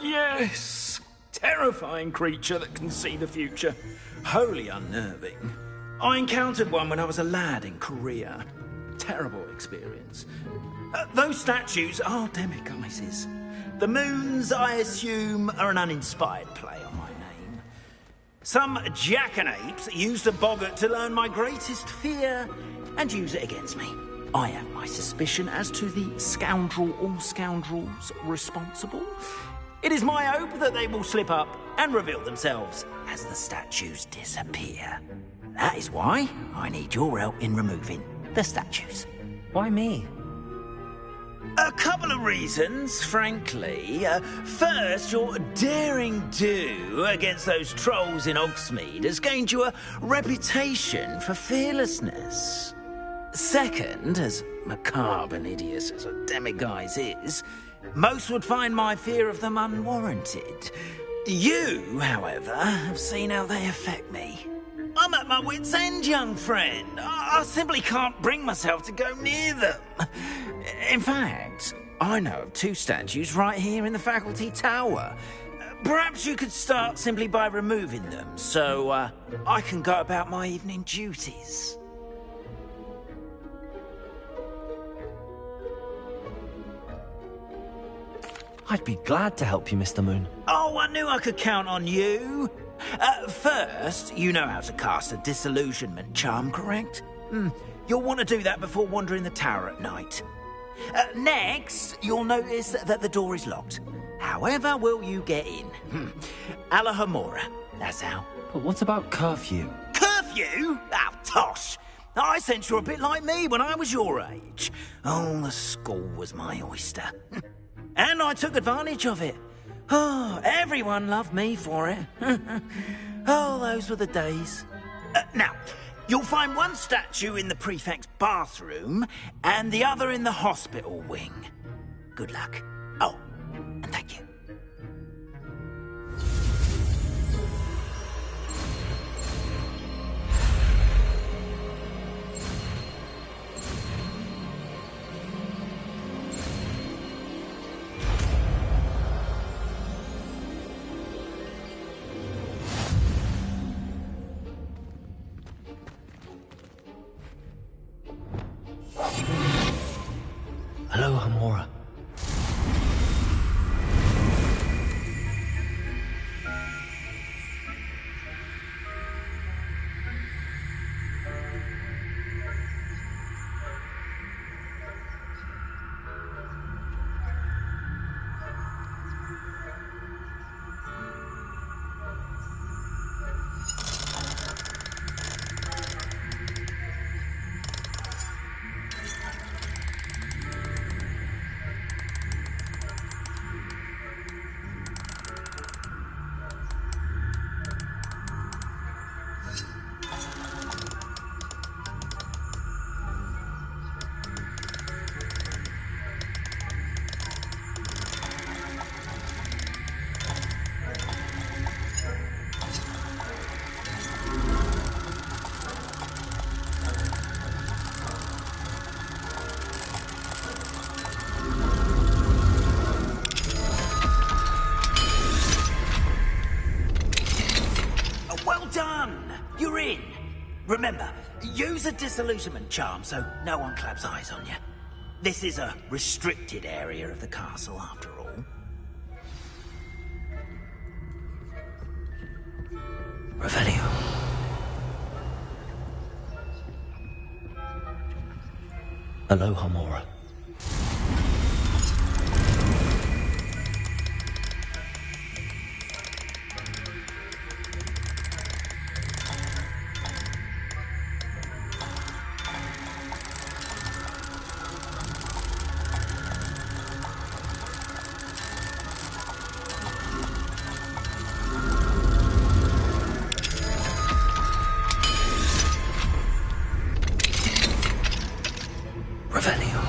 Yes! Terrifying creature that can see the future. Wholly unnerving. I encountered one when I was a lad in Korea. Terrible experience. Those statues are demiguises. The moons, I assume, are an uninspired play on my name. Some jackanapes used a boggart to learn my greatest fear and use it against me. I have my suspicion as to the scoundrel or scoundrels responsible. It is my hope that they will slip up and reveal themselves as the statues disappear. That is why I need your help in removing the statues. Why me? A couple of reasons, frankly. First, your daring do against those trolls in Hogsmeade has gained you a reputation for fearlessness. Second, as macabre and hideous as a demiguise is, most would find my fear of them unwarranted. You, however, have seen how they affect me. I'm at my wit's end, young friend. I simply can't bring myself to go near them. In fact, I know of two statues right here in the faculty tower. Perhaps you could start simply by removing them, so I can go about my evening duties. I'd be glad to help you, Mr. Moon. Oh, I knew I could count on you. First, you know how to cast a disillusionment charm, correct? You'll want to do that before wandering the tower at night. Next, you'll notice that the door is locked. However will you get in? Alahomora, that's how. But what about curfew? Curfew? Oh, tosh! I sense you're a bit like me when I was your age. Oh, the school was my oyster. And I took advantage of it. Oh, everyone loved me for it. Oh, those were the days. Now, you'll find one statue in the prefect's bathroom and the other in the hospital wing. Good luck. Oh, and thank you. Hamora. Well done! You're in. Remember, use a disillusionment charm so no one claps eyes on you. This is a restricted area of the castle, after all. Revelio. Hello, Hamora. Revelio.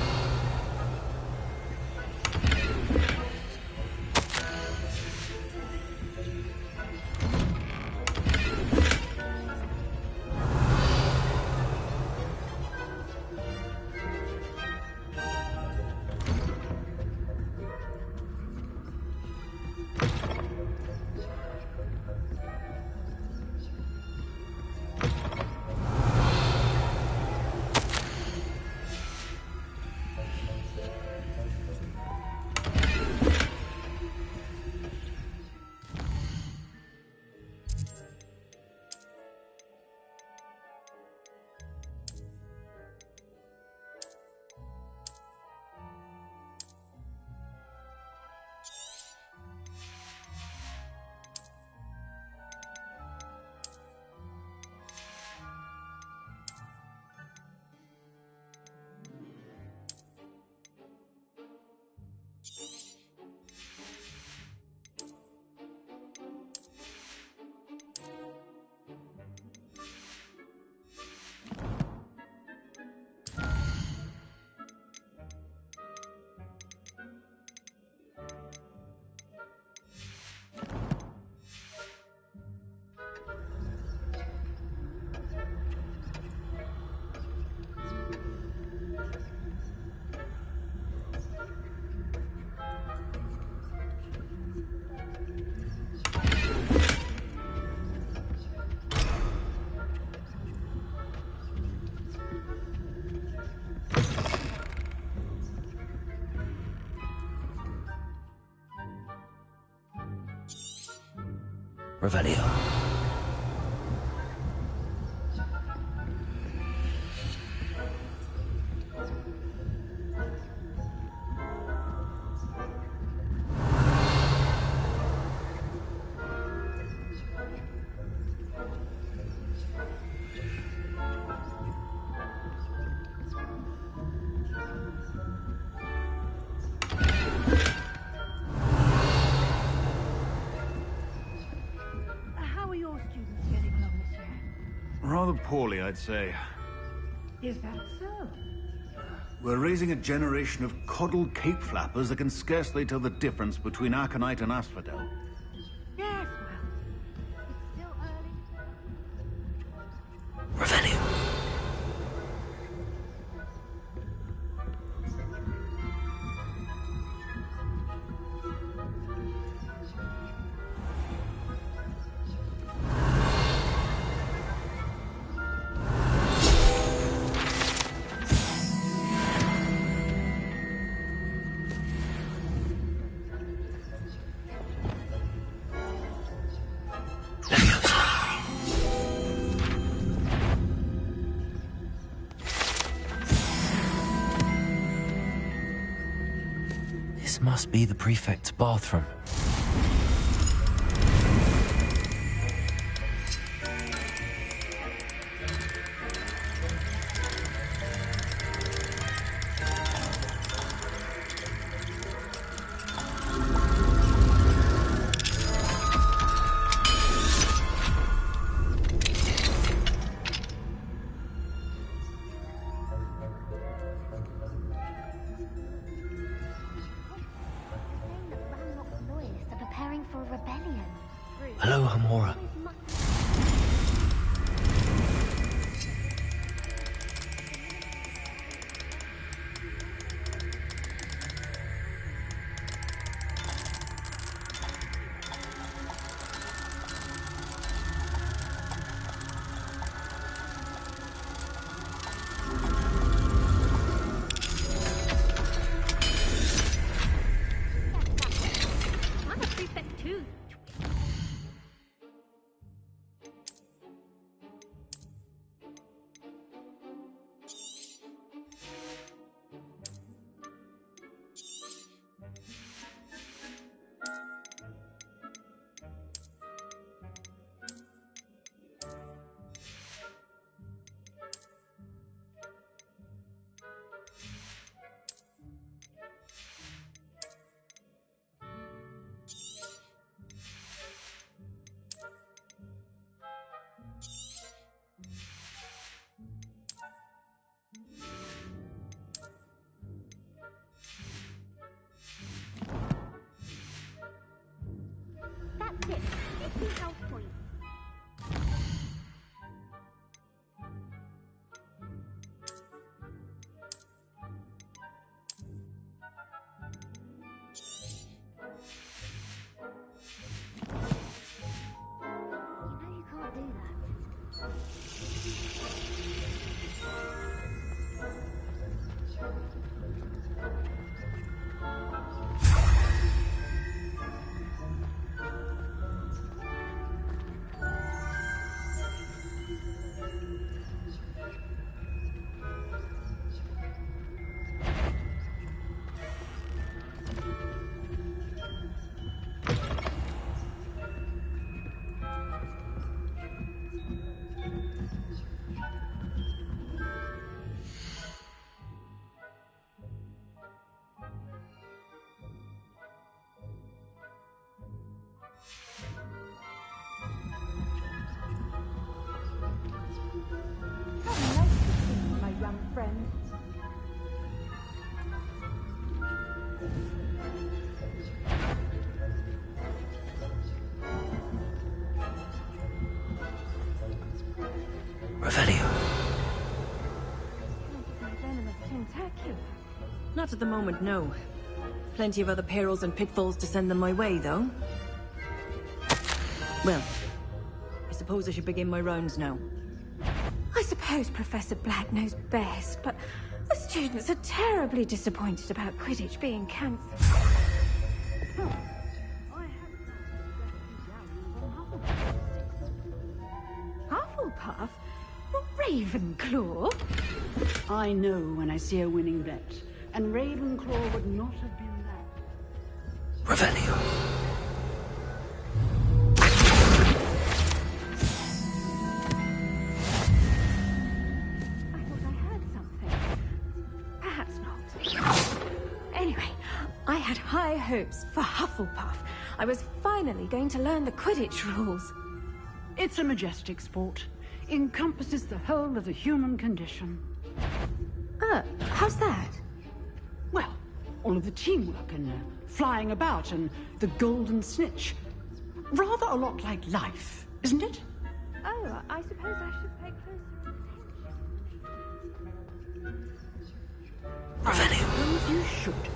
Revelio. How are your students getting along this year? Rather poorly, I'd say. Is that so? We're raising a generation of coddled cape flappers that can scarcely tell the difference between Aconite and Asphodel. Yes, well, it's still early. Revelio. This must be the prefect's bathroom. Hello, Hamora. I'm a prefect too. That's it. 50 health points. You know you can't do that. My young friend. Revelio. Not at the moment, no. Plenty of other perils and pitfalls to send them my way, though. Well, I suppose I should begin my rounds now. I suppose Professor Black knows best, but the students are terribly disappointed about Quidditch being cancelled. Hufflepuff? Ravenclaw? I know when I see a winning bet, and Ravenclaw would not have been that. Revelio. Perhaps not. Anyway, I had high hopes for Hufflepuff. I was finally going to learn the Quidditch rules. It's a majestic sport. Encompasses the whole of the human condition. How's that? Well, all of the teamwork and flying about and the golden snitch. Rather a lot like life, isn't it? Oh, I suppose I should pay closer attention. I suppose you should.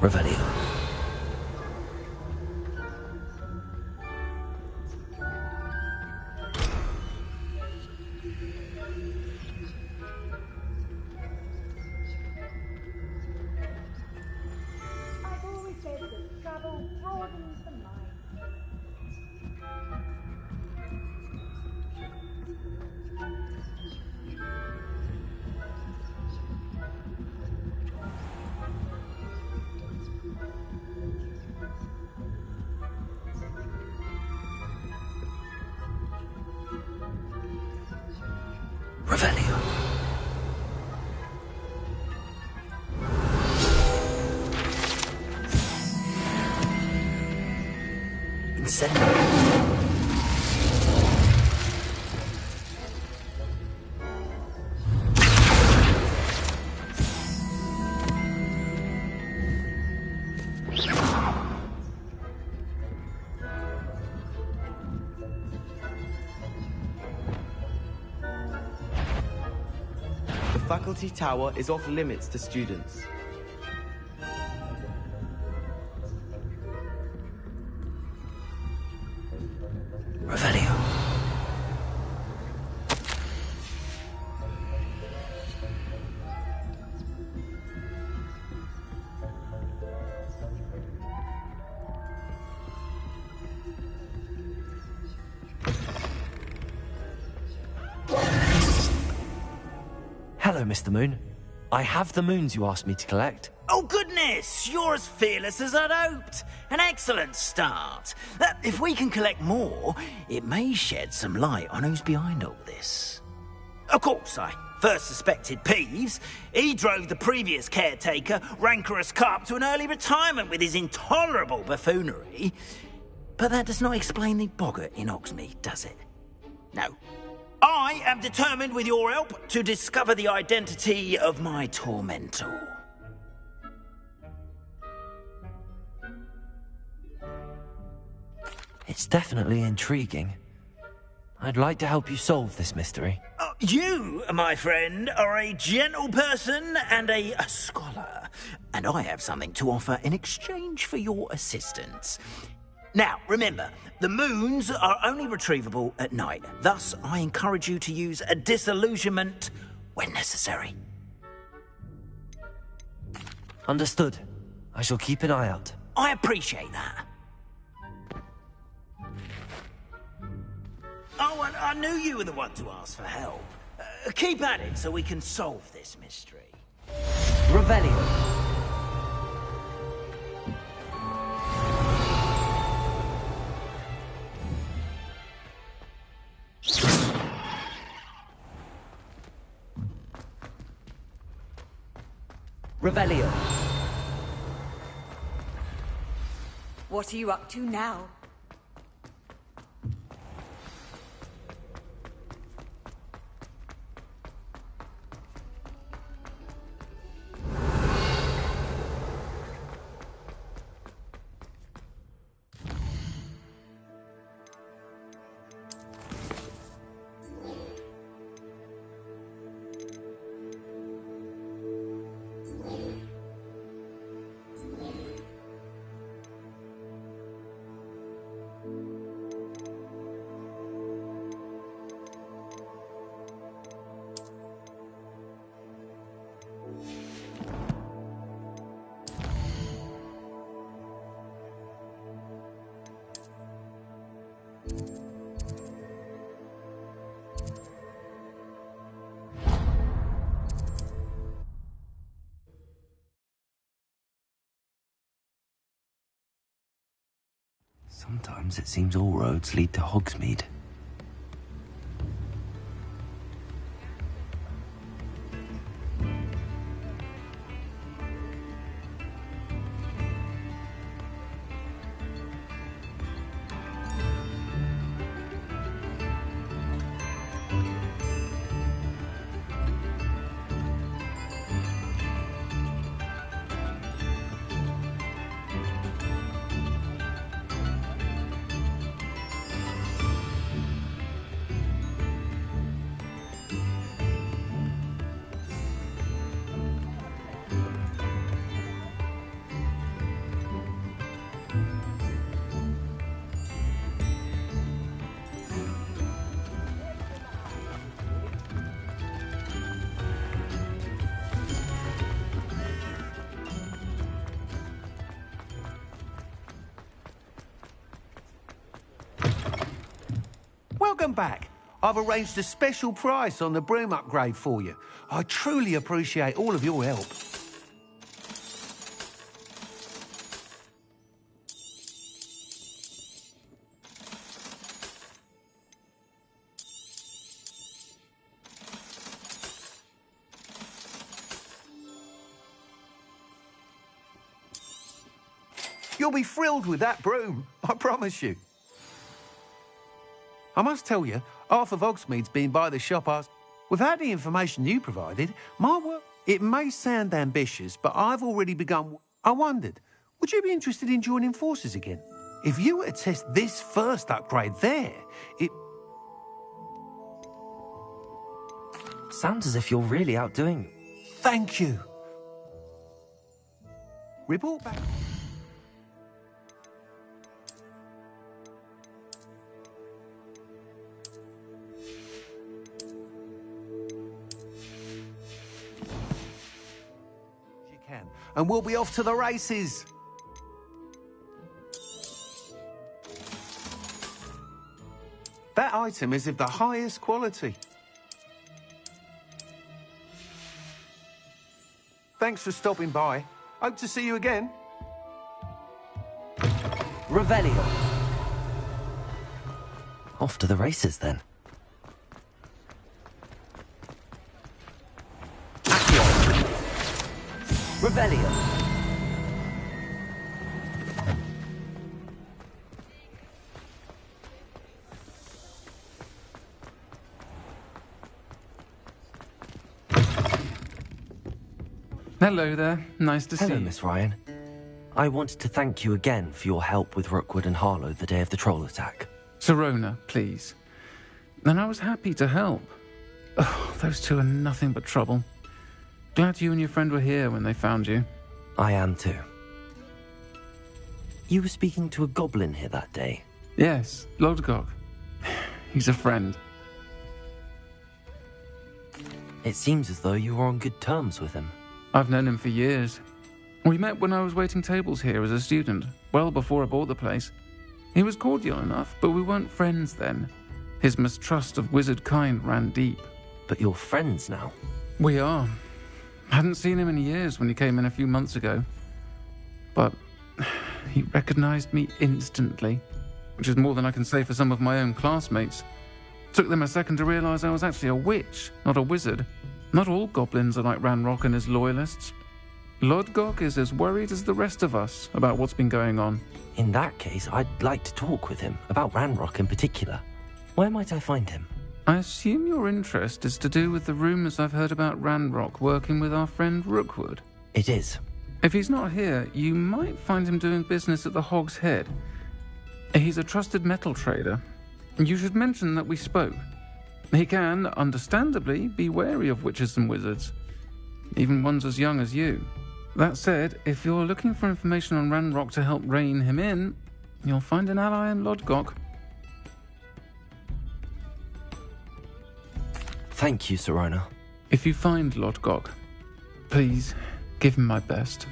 Revelio. I've always said that travel broadens the mind. Revelio. Incendio. The faculty tower is off limits to students. Revelio. Hello, Mr. Moon. I have the moons you asked me to collect. Oh, goodness! You're as fearless as I'd hoped. An excellent start. If we can collect more, it may shed some light on who's behind all this. Of course, I first suspected Peeves. He drove the previous caretaker, Rancorous Carp, to an early retirement with his intolerable buffoonery. But that does not explain the boggart in Hogsmeade, does it? No. I am determined, with your help, to discover the identity of my tormentor. It's definitely intriguing. I'd like to help you solve this mystery. You, my friend, are a gentle person and a scholar, and I have something to offer in exchange for your assistance. Now, remember, the moons are only retrievable at night. Thus, I encourage you to use a disillusionment when necessary. Understood. I shall keep an eye out. I appreciate that. Oh, and I knew you were the one to ask for help. Keep at it so we can solve this mystery. Revelio. Revelio. What are you up to now? Sometimes it seems all roads lead to Hogsmeade. Welcome back. I've arranged a special price on the broom upgrade for you. I truly appreciate all of your help. You'll be thrilled with that broom, I promise you. I must tell you, half of Hogsmeade's been by the shop. Without the information you provided, my work... It may sound ambitious, but I've already begun... I wondered, would you be interested in joining forces again? If you were to test this first upgrade there, it... Sounds as if you're really outdoing... Thank you. Report back... and we'll be off to the races. That item is of the highest quality. Thanks for stopping by. Hope to see you again. Revelio. Off to the races, then. Revelio. Hello there. Nice to see you. Hello, Miss Ryan. I wanted to thank you again for your help with Rookwood and Harlow the day of the troll attack. Sirona, please. And I was happy to help. Oh, those two are nothing but trouble. Glad you and your friend were here when they found you. I am too. You were speaking to a goblin here that day? Yes, Lodgok. He's a friend. It seems as though you were on good terms with him. I've known him for years. We met when I was waiting tables here as a student, well before I bought the place. He was cordial enough, but we weren't friends then. His mistrust of wizard kind ran deep. But you're friends now? We are. Hadn't seen him in years when he came in a few months ago. But he recognized me instantly, which is more than I can say for some of my own classmates. Took them a second to realize I was actually a witch, not a wizard. Not all goblins are like Ranrock and his loyalists. Lodgok is as worried as the rest of us about what's been going on. In that case, I'd like to talk with him, about Ranrock in particular. Where might I find him? I assume your interest is to do with the rumours I've heard about Ranrock working with our friend Rookwood. It is. If he's not here, you might find him doing business at the Hog's Head. He's a trusted metal trader. You should mention that we spoke. He can, understandably, be wary of witches and wizards, even ones as young as you. That said, if you're looking for information on Ranrock to help rein him in, you'll find an ally in Lodgok. Thank you, Sirona. If you find Lodgok, please give him my best.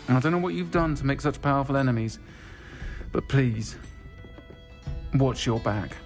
I don't know what you've done to make such powerful enemies, but please, watch your back.